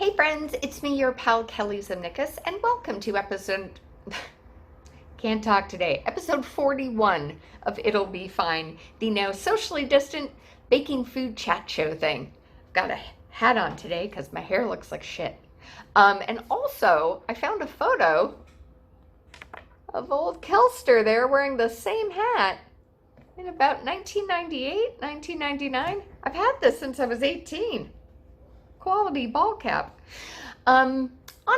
Hey friends, it's me, your pal Kelly Zemnikas, and welcome to can't talk today, episode 41 of It'll Be Fine, the now socially distant baking food chat show thing. I've got a hat on today because my hair looks like shit. And also, I found a photo of old Kelster there wearing the same hat in about 1998, 1999. I've had this since I was 18. Quality ball cap. On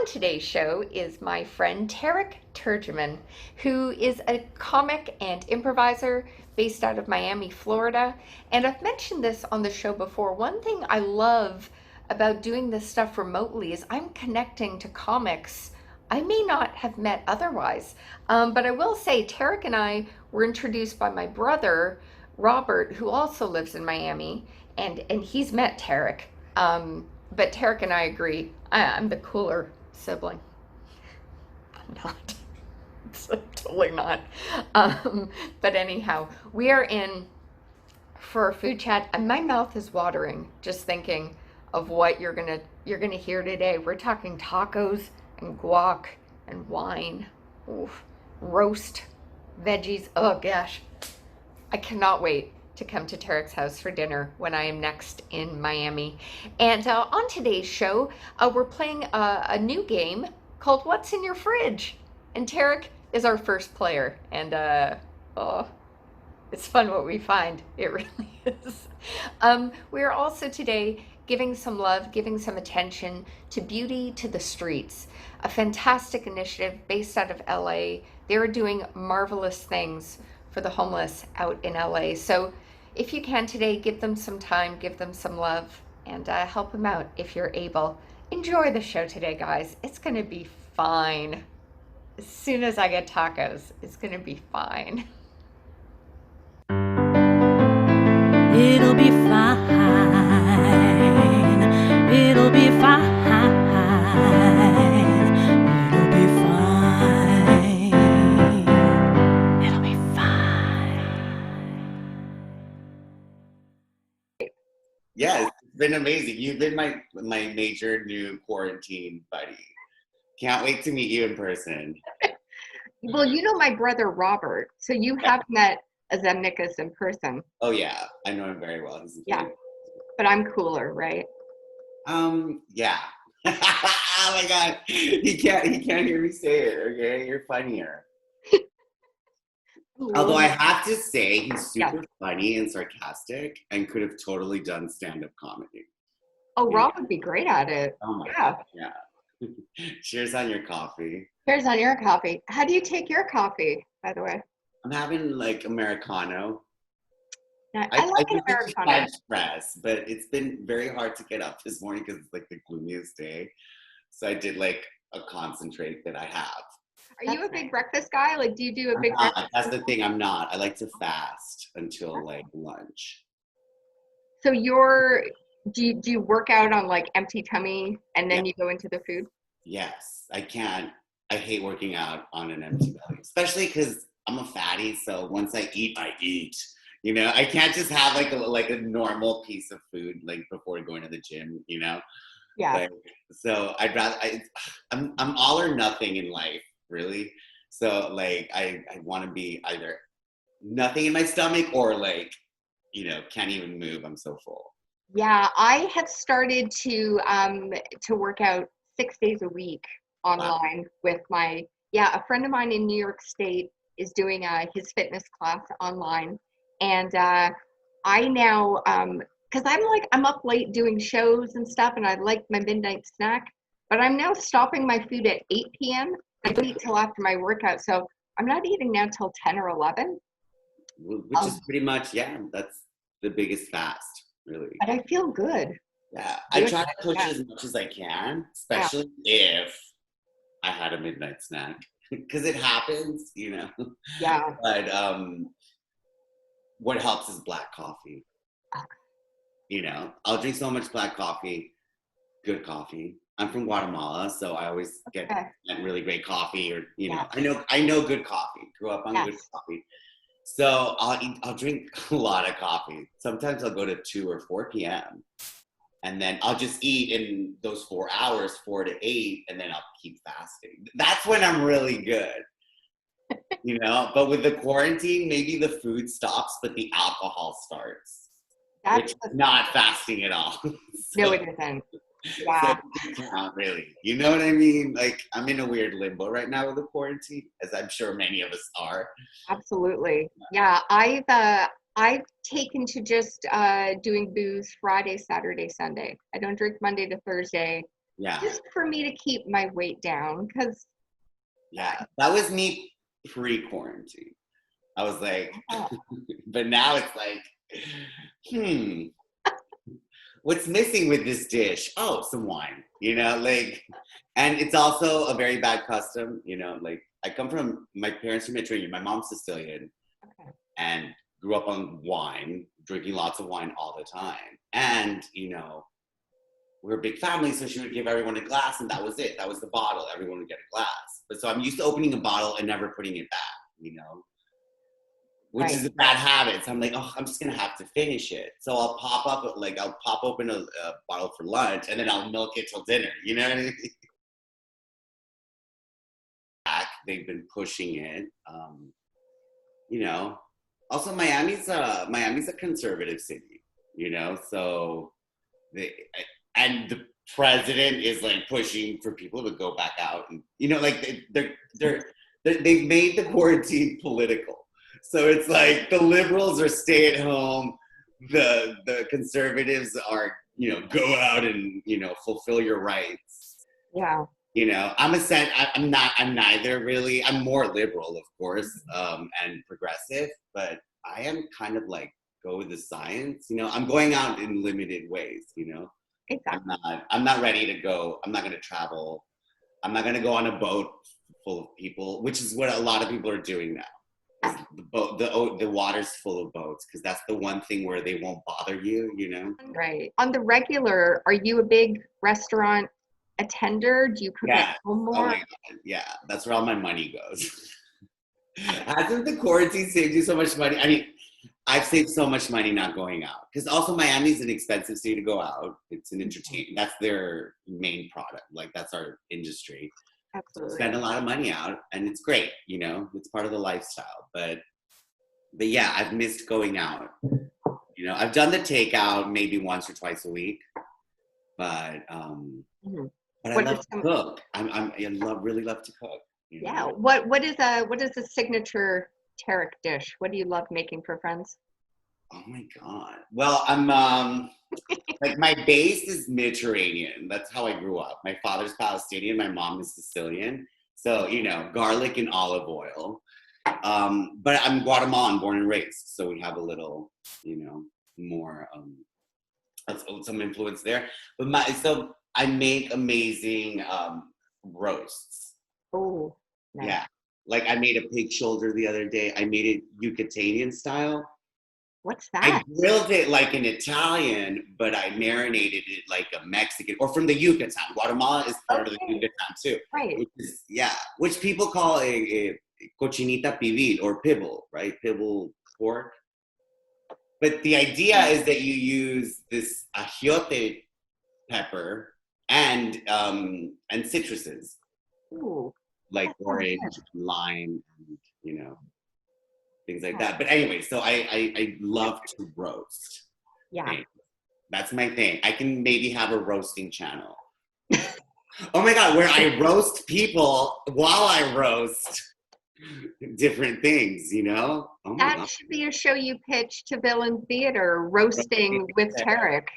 today's show is my friend Tarek Turjuman, who is a comic and improviser based out of Miami, Florida. And I've mentioned this on the show before. One thing I love about doing this stuff remotely is I'm connecting to comics I may not have met otherwise. But I will say, Tarek and I were introduced by my brother, Robert, who also lives in Miami, and he's met Tarek. But Tarek and I agree, I'm the cooler sibling. I'm not. It's totally not. But anyhow, we are in for a food chat, and my mouth is watering just thinking of what you're gonna hear today. We're talking tacos and guac and wine, oof, roast veggies. Oh gosh, I cannot wait to come to Tarek's house for dinner when I am next in Miami. And on today's show, we're playing a new game called What's in Your Fridge? And Tarek is our first player. And oh, it's fun what we find. It really is. We are also today giving some love, giving some attention to Beauty to the Streets, a fantastic initiative based out of LA. They're doing marvelous things for the homeless out in LA. So if you can today, give them some time, give them some love, and help them out if you're able. Enjoy the show today, guys. It's going to be fine. As soon as I get tacos, it's going to be fine. It'll be fine. It'll be fine. It'll be fine. It'll be fine. Yeah, it's been amazing. You've been my major new quarantine buddy. Can't wait to meet you in person. Well, you know my brother Robert, so you have met Zemnikas in person. Oh yeah, I know him very well. Yeah, but I'm cooler, right? Yeah. Oh my God, he can't hear me say it. Okay, you're funnier. Although I have to say, he's super funny and sarcastic, and could have totally done stand-up comedy. Oh, Rob would be great at it. Oh my God, yeah. Cheers on your coffee. Cheers on your coffee. How do you take your coffee, by the way? I'm having like Americano. Yeah, I like an Americano. French press, but it's been very hard to get up this morning because it's like the gloomiest day. So I did like a concentrate that I have. Are you a big breakfast guy? Like, do you do a big breakfast? That's the thing, I'm not. I like to fast until like lunch. So do you work out on like empty tummy and then you go into the food? Yes, I can't. I hate working out on an empty belly, especially because I'm a fatty. So once I eat, I eat. You know, I can't just have like a normal piece of food like before going to the gym. You know. Yeah. Like, so I'd rather. I'm all or nothing in life, really. So like I want to be either nothing in my stomach or like, you know, can't even move. I'm so full. Yeah, I have started to work out 6 days a week online with a friend of mine in New York State is doing his fitness class online, and I now because I'm up late doing shows and stuff, and I like my midnight snack, but I'm now stopping my food at 8 p.m. I don't eat till after my workout, so I'm not eating now till 10 or 11. Which is pretty much, that's the biggest fast, really. But I feel good. Yeah, I try to push it as much as I can, especially if I had a midnight snack, because it happens, you know. Yeah. But what helps is black coffee. You know, I'll drink so much black coffee, good coffee. I'm from Guatemala, so I always get really great coffee, or you know, I know good coffee. Grew up on good coffee. So I'll drink a lot of coffee. Sometimes I'll go to 2 or 4 p.m. And then I'll just eat in those 4 hours, 4 to 8, and then I'll keep fasting. That's when I'm really good. You know, but with the quarantine, maybe the food stops, but the alcohol starts, which is not fasting at all. No, it isn't. Yeah. So not really. You know what I mean? Like, I'm in a weird limbo right now with the quarantine, as I'm sure many of us are. Absolutely. Yeah, I've taken to just doing booze Friday, Saturday, Sunday. I don't drink Monday to Thursday. Yeah. Just for me to keep my weight down, because yeah, that was me pre-quarantine. I was like, but now it's like, what's missing with this dish? Oh, some wine, you know, like, and it's also a very bad custom, you know, like I come from, my parents are Mediterranean, my mom's Sicilian, and grew up on wine, drinking lots of wine all the time. And, you know, we're a big family, so she would give everyone a glass, and that was it. That was the bottle. Everyone would get a glass. But so I'm used to opening a bottle and never putting it back, you know, which is a bad habit. So I'm like, oh, I'm just gonna have to finish it. So I'll pop open a bottle for lunch, and then I'll milk it till dinner. You know what I mean? They've been pushing it. You know, also Miami's a conservative city. You know, so and the president is like pushing for people to go back out, and you know, like they've made the quarantine political. So it's like the liberals are stay at home, the conservatives are, you know, go out and, you know, fulfill your rights. Yeah. You know, I'm neither really. I'm more liberal, of course, and progressive, but I am kind of like go with the science. You know, I'm going out in limited ways, you know. Exactly. I'm not ready to go. I'm not going to travel. I'm not going to go on a boat full of people, which is what a lot of people are doing now. The water's full of boats, because that's the one thing where they won't bother you, you know? Right. On the regular, are you a big restaurant attender? Do you cook at home more? Oh my God. Yeah, that's where all my money goes. Hasn't the quarantine saved you so much money? I mean, I've saved so much money not going out, because also Miami's an expensive city to go out. It's an entertainment. That's their main product. Like, that's our industry. Absolutely. Spend a lot of money out, and it's great, you know, it's part of the lifestyle. But yeah, I've missed going out. You know, I've done the takeout maybe once or twice a week, but but I love to cook. Really love to cook. You know? Yeah. What is a signature Tarek dish? What do you love making for friends? Oh my God. Well, I'm like, my base is Mediterranean. That's how I grew up. My father's Palestinian, my mom is Sicilian. So, you know, garlic and olive oil. But I'm Guatemalan, born and raised. So we have a little, you know, more some influence there. But so I make amazing roasts. Oh, nice. Yeah. Like, I made a pig shoulder the other day. I made it Yucatecan style. What's that? I grilled it like an Italian, but I marinated it like a Mexican, or from the Yucatan. Guatemala is part of the Yucatan too. Right. Which people call a cochinita pibil, or pibble, right? Pibble pork. But the idea is that you use this achiote pepper and citruses. Ooh. Like orange, lime, and, you know, things like that. But anyway, so I love to roast. Yeah. Okay. That's my thing. I can maybe have a roasting channel. Oh my God, where I roast people while I roast different things, you know? Oh my That God. should be a show you pitch to Villain Theater, Roasting with Tarek.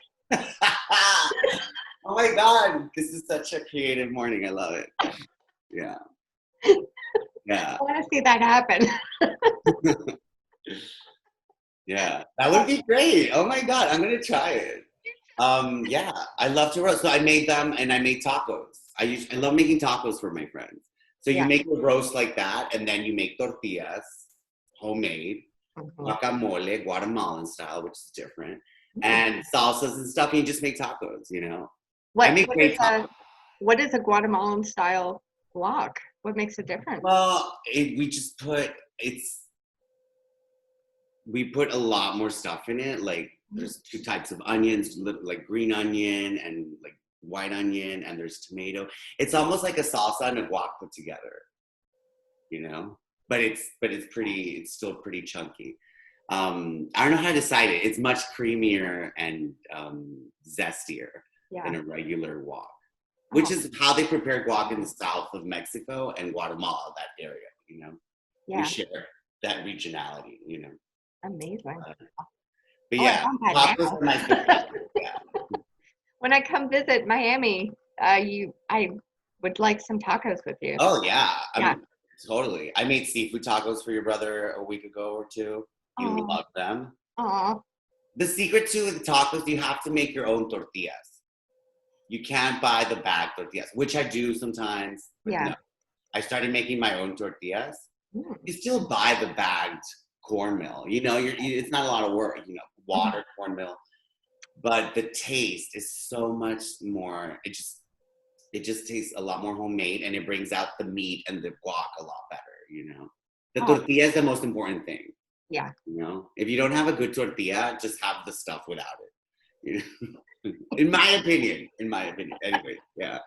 Oh my God, this is such a creative morning. I love it. Yeah. Yeah. I want to see that happen. Yeah, that would be great. Oh my God, I'm gonna try it. Yeah, I love to roast. So I made them, and I made tacos. I love making tacos for my friends. So you make a roast like that, and then you make tortillas, homemade, guacamole, Guatemalan style, which is different, and salsas and stuff, and you just make tacos, you know? What is a Guatemalan style guac? What makes it different? Well, we put a lot more stuff in it, like There's two types of onions, like green onion and like white onion, and there's tomato. It's almost like a salsa and a guac put together, but it's still pretty chunky. I don't know how to decide it. It's much creamier and zestier than a regular guac, which is how they prepare guac in the south of Mexico and Guatemala, that area. We share that regionality. Amazing. But yeah, tacos are my favorite. Yeah. When I come visit Miami, I would like some tacos with you. Oh yeah. Totally. I made seafood tacos for your brother a week ago or two. You love them. Aww. The secret to the tacos, you have to make your own tortillas. You can't buy the bag tortillas, which I do sometimes. But no. I started making my own tortillas. You still buy the bagged cornmeal. It's not a lot of work. Water, cornmeal, but the taste is so much more. It just tastes a lot more homemade, and it brings out the meat and the guac a lot better. The tortilla is the most important thing. Yeah. If you don't have a good tortilla, just have the stuff without it. In my opinion. Anyway, yeah.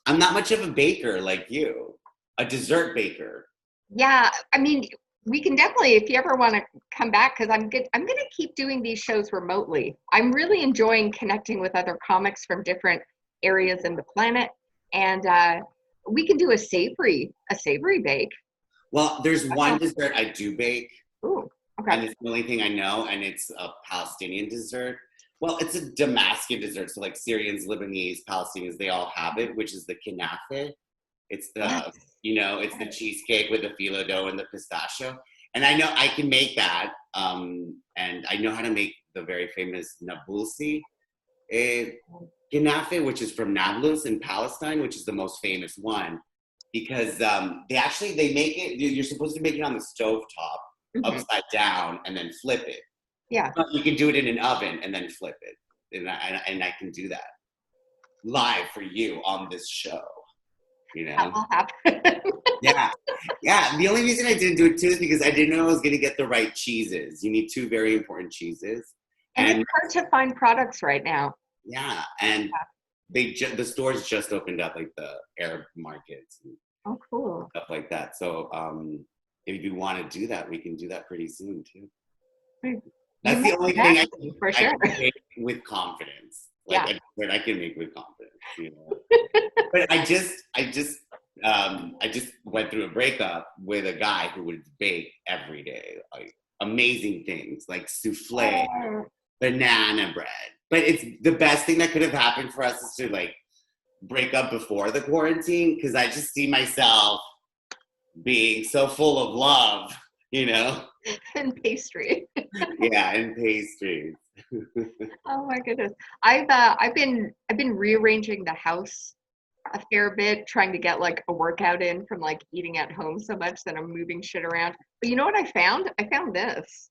I'm not much of a baker like you, a dessert baker. Yeah, I mean, we can definitely, if you ever want to come back, because I'm going to keep doing these shows remotely. I'm really enjoying connecting with other comics from different areas in the planet, and we can do a savory bake. Well, there's one dessert I do bake. Ooh, okay. And it's the only thing I know, and it's a Palestinian dessert. Well, it's a Damascus dessert, so like Syrians, Lebanese, Palestinians, they all have it, which is the knafe. It's the, it's the cheesecake with the phyllo dough and the pistachio. And I know I can make that. And I know how to make the very famous Nabulsi knafe, which is from Nablus in Palestine, which is the most famous one. Because they make it, you're supposed to make it on the stovetop, upside down, and then flip it. Yeah. But you can do it in an oven and then flip it. And I can do that live for you on this show. That will happen. Yeah. The only reason I didn't do it too is because I didn't know I was going to get the right cheeses. You need two very important cheeses. And it's hard to find products right now. Yeah. And the stores just opened up, like the Arab markets. Oh, cool. Stuff like that. So if you want to do that, we can do that pretty soon too. That's the only thing I can make with confidence. I can make with confidence, But I just went through a breakup with a guy who would bake every day, like amazing things, like souffle, banana bread. But it's the best thing that could have happened for us is to like break up before the quarantine, because I just see myself being so full of love, And pastry. Yeah, and pastries. Oh my goodness. I've been rearranging the house a fair bit, trying to get like a workout in from like eating at home so much that I'm moving shit around. But you know what I found? I found this.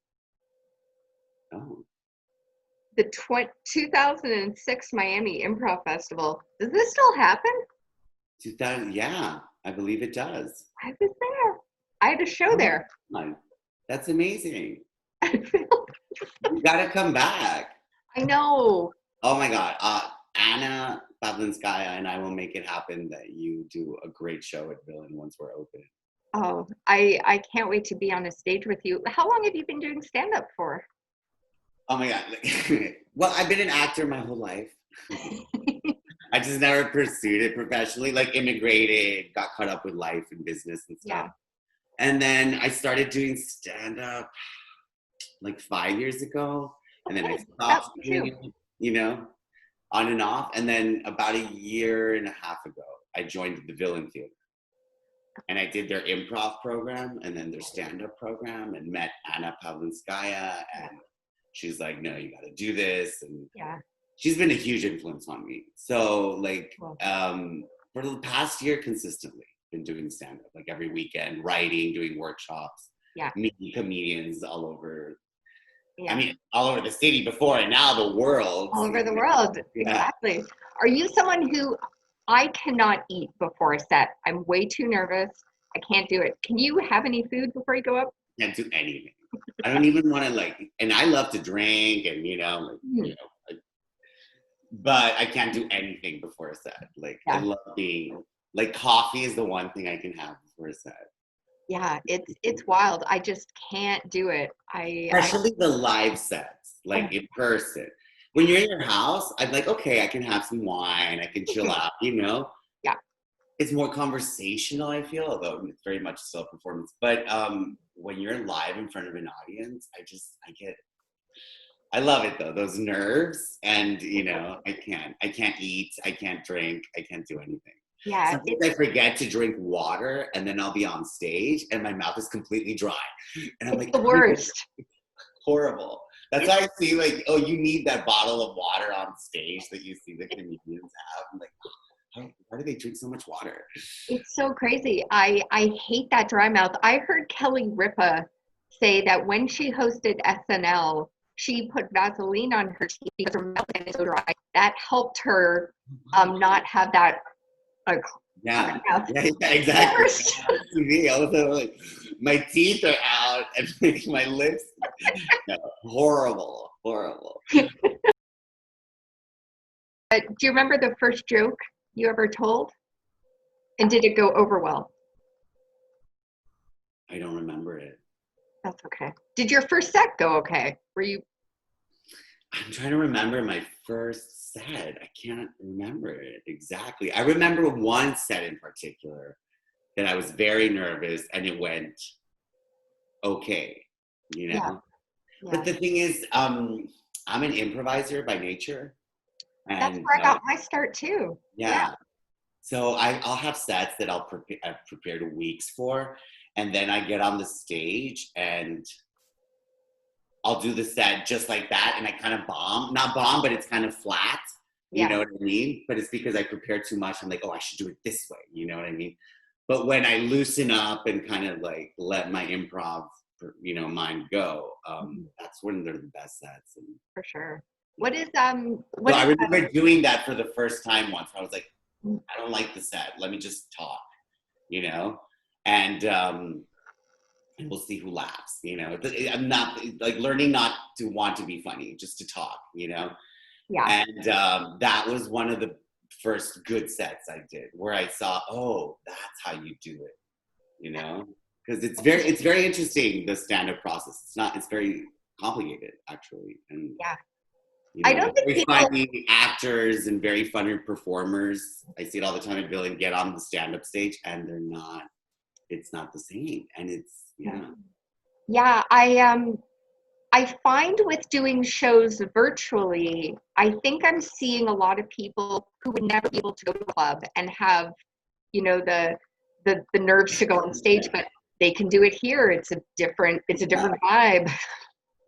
Oh. The 2006 Miami Improv Festival. Does this still happen? 2000, yeah, I believe it does. I was there. I had a show there. That's amazing. You gotta come back. I know. Oh my God. Anna Pavlinskaya and I will make it happen that you do a great show at Villain once we're open. Oh, I can't wait to be on a stage with you. How long have you been doing stand-up for? Oh my God. Well, I've been an actor my whole life. I just never pursued it professionally, like immigrated, got caught up with life and business and stuff. Yeah. And then I started doing stand-up like 5 years ago. And then I stopped doing it, on and off. And then about a year and a half ago, I joined the Villain Theater. And I did their improv program and then their stand-up program and met Anna Pavlinskaya. And she's like, no, you got to do this. And she's been a huge influence on me. So for the past year, consistently been doing stand-up, like every weekend, writing, doing workshops, meeting comedians all over. I mean, all over the city before and now the world. All over the world, exactly. Are you someone who, I cannot eat before a set. I'm way too nervous. I can't do it. Can you have any food before you go up? Can't do anything. I don't even want to like, and I love to drink and, but I can't do anything before a set. Like, I love being, like, coffee is the one thing I can have before a set. Yeah, it's wild. I just can't do it. Especially the live sets, like in person. When you're in your house, I'm like, okay, I can have some wine, I can chill out, Yeah. It's more conversational, I feel, although it's very much still a performance. But when you're live in front of an audience, I love it though, those nerves, and I can't eat, I can't drink, I can't do anything. Yeah. Sometimes I forget to drink water, and then I'll be on stage, and my mouth is completely dry, and I'm like, the worst. Horrible. That's why I see like, oh, you need that bottle of water on stage that you see the comedians have. I'm like, why do they drink so much water? It's so crazy. I hate that dry mouth. I heard Kelly Ripa say that when she hosted SNL, she put Vaseline on her teeth because her mouth is so dry. That helped her not have that yeah, exactly. Me, also, like, my teeth are out and like, my lips, horrible. Do you remember the first joke you ever told? And did it go over well? I don't remember it. That's okay. Did your first set go okay? I'm trying to remember my first set. I can't remember it exactly. I remember one set in particular that I was very nervous and it went okay, Yeah. But the thing is, I'm an improviser by nature. And, that's where I got my start too. Yeah. So I'll have sets that I've prepared weeks for, and then I get on the stage and I'll do the set just like that, and I kind of bomb. Not bomb, but it's kind of flat. You know what I mean? But it's because I prepared too much. I'm like, oh, I should do it this way. You know what I mean? But when I loosen up and kind of like let my improv, mind go, that's when they're the best sets. And, for sure. What is so I remember doing that for the first time once. I was like, I don't like the set. Let me just talk, and we'll see who laughs. I'm not like learning not to want to be funny, just to talk. Yeah. And that was one of the first good sets I did, where I saw, oh, that's how you do it. Because it's very interesting, the stand-up process. It's very complicated actually, and I don't think very funny actors and very funny performers. I see it all the time at Billion get on the stand-up stage and they're not. It's not the same, and it's Yeah, I find with doing shows virtually, I think I'm seeing a lot of people who would never be able to go to a club and have, the nerves to go on stage, but they can do it here. It's a different vibe.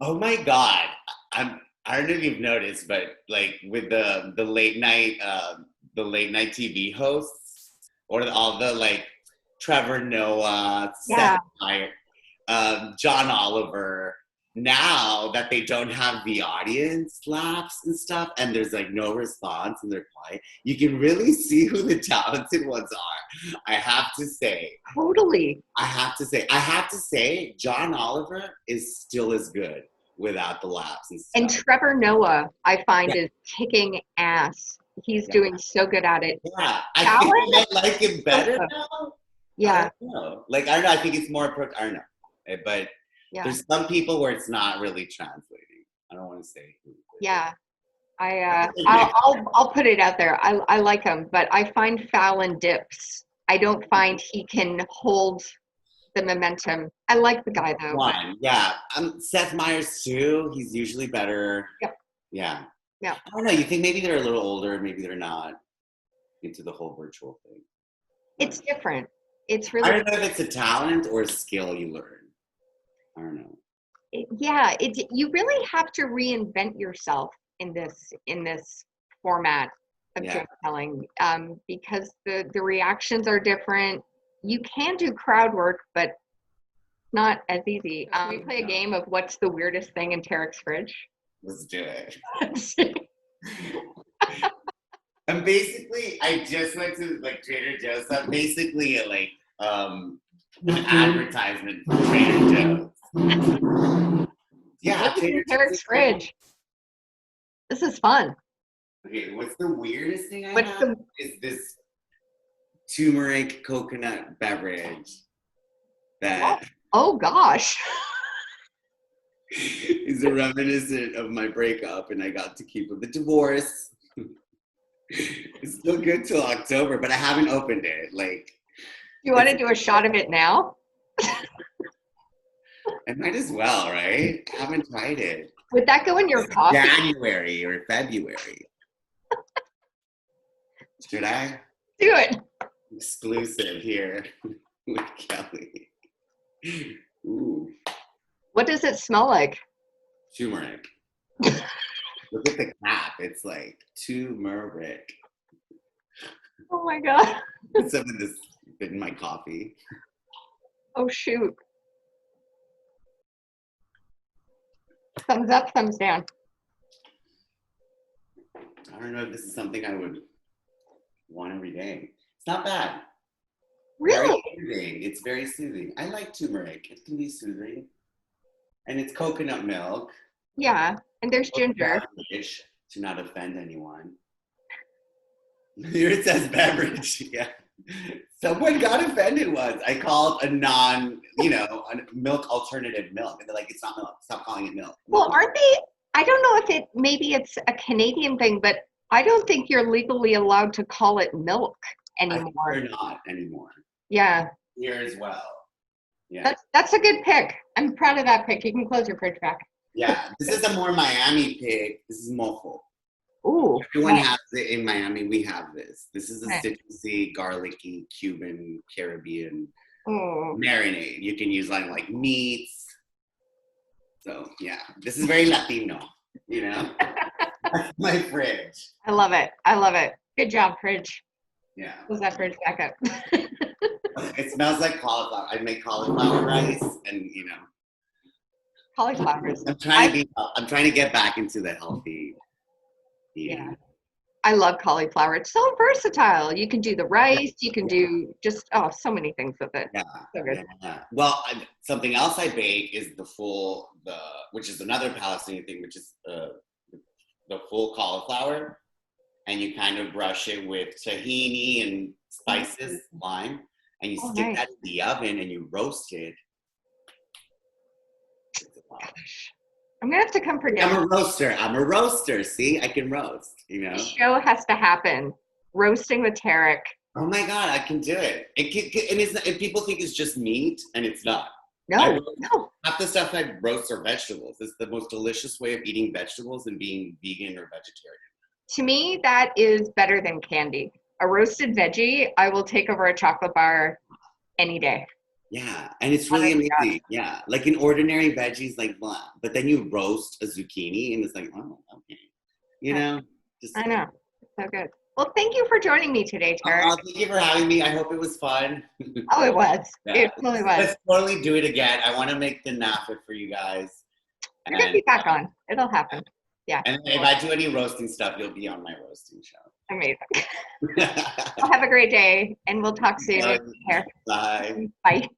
Oh my God. I don't know if you've noticed, but like with the late night TV hosts, or all the like Trevor Noah, Seth Meyers, John Oliver, now that they don't have the audience laughs and stuff, and there's like no response and they're quiet, you can really see who the talented ones are. I have to say. Totally. I have to say, John Oliver is still as good without the laughs and stuff. And Trevor Noah, I find, is kicking ass. He's doing so good at it. Yeah, I think I might like him better now. Yeah. I don't know. Like, I don't know. I think it's more, I don't know. But there's some people where it's not really translating. I don't want to say who. Yeah. I'll put it out there. I like him, but I find Fallon dips. I don't find he can hold the momentum. I like the guy though. Yeah. Seth Meyers too. He's usually better. Yep. Yeah. Yeah. I don't know. You think maybe they're a little older, maybe they're not into the whole virtual thing. It's different. It's really. I don't know if it's a talent or a skill you learn. I don't know. You really have to reinvent yourself in this format of joke telling, because the reactions are different. You can do crowd work, but not as easy. We play a game of what's the weirdest thing in Tarek's fridge. Let's do it. And basically, I just went to like Trader Joe's. So I'm basically like an advertisement for Trader Joe's. Yeah, What's in Trader Tarek's Joe's. fridge? This is fun. Okay, what's the weirdest thing I What's have the is this turmeric coconut beverage what? that Oh gosh. is a reminiscent of my breakup, and I got to keep the divorce. It's still good till October, but I haven't opened it. Like, You want to do a shot of it now? I might as well, right? I haven't tried it. Would that go in your coffee? January or February. Should I? Do it. Exclusive here with Kelly. Ooh, What does it smell like? turmeric. Look at the cap. It's like turmeric. Oh my god. Some of this in my coffee. Oh shoot. Thumbs up, thumbs down. I don't know if this is something I would want every day. It's not bad. Really? Very soothing. It's very soothing. I like turmeric. It can be soothing. And it's coconut milk. Yeah. And there's ginger. Beverage, to not offend anyone. Here it says beverage. Yeah. Someone got offended once. I called a a milk alternative milk. And they're like, it's not milk. Stop calling it milk. Well, aren't they? I don't know if maybe it's a Canadian thing, but I don't think you're legally allowed to call it milk anymore. They're not anymore. Yeah. Here as well. Yeah. That's a good pick. I'm proud of that pick. You can close your fridge back. Yeah. This is a more Miami pick. This is mofo. Ooh. Everyone nice. has it in Miami. We have this. This is a Nice. citrusy, garlicky, Cuban, Caribbean Oh. marinade. You can use like meats. So yeah, this is very Latino. That's my fridge. I love it. I love it. Good job, fridge. Yeah. Close that fridge back up. It smells like cauliflower. I make cauliflower rice, and Cauliflowers. I'm trying to get back into the healthy eating. Yeah. I love cauliflower. It's so versatile. You can do the rice. You can do just so many things with it. Yeah. So good. Yeah. Well, something else I bake is which is another Palestinian thing, which is the full cauliflower, and you kind of brush it with tahini and spices, lime, and you stick that in the oven and you roast it. Gosh. I'm gonna have to come for dinner. I'm a roaster. See, I can roast. The show has to happen. Roasting with Tarek. Oh my God, I can do it. And people think it's just meat, and it's not. No. Half the stuff I roast are vegetables. It's the most delicious way of eating vegetables and being vegan or vegetarian. To me, that is better than candy. A roasted veggie, I will take over a chocolate bar any day. Yeah, and it's really amazing. Yeah, like an ordinary veggie's like blah, but then you roast a zucchini, and it's like, oh, okay. I know. It's so good. Well, thank you for joining me today, Tarek. Thank you for having me. I hope it was fun. Oh, it was. Yeah. It totally was. Let's totally do it again. I want to make the nafa for you guys. You're going to be back on. It'll happen. Yeah. And if I do any roasting stuff, you'll be on my roasting show. Amazing. Well, have a great day, and we'll talk soon. Take care. Bye. Bye.